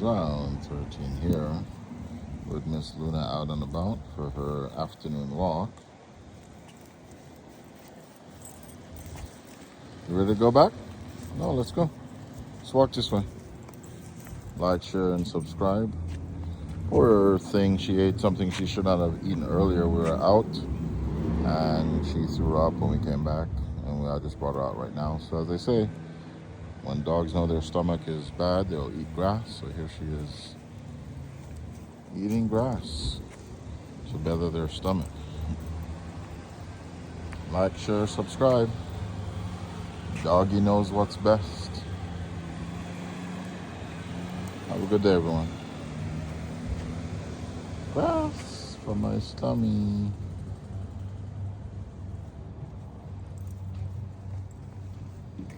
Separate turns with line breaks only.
Zone 13 here with Miss Luna out and about for her afternoon walk. You ready to go back? No, let's go. Let's walk this way. Like, share, and subscribe. Poor thing, she ate something she should not have eaten earlier. We were out and she threw up when we came back, and I just brought her out right now. So as they say, when dogs know their stomach is bad, they'll eat grass. So here she is eating grass to better their stomach. Like, share, subscribe. Doggy knows what's best. Have a good day, everyone. Grass for my stomach.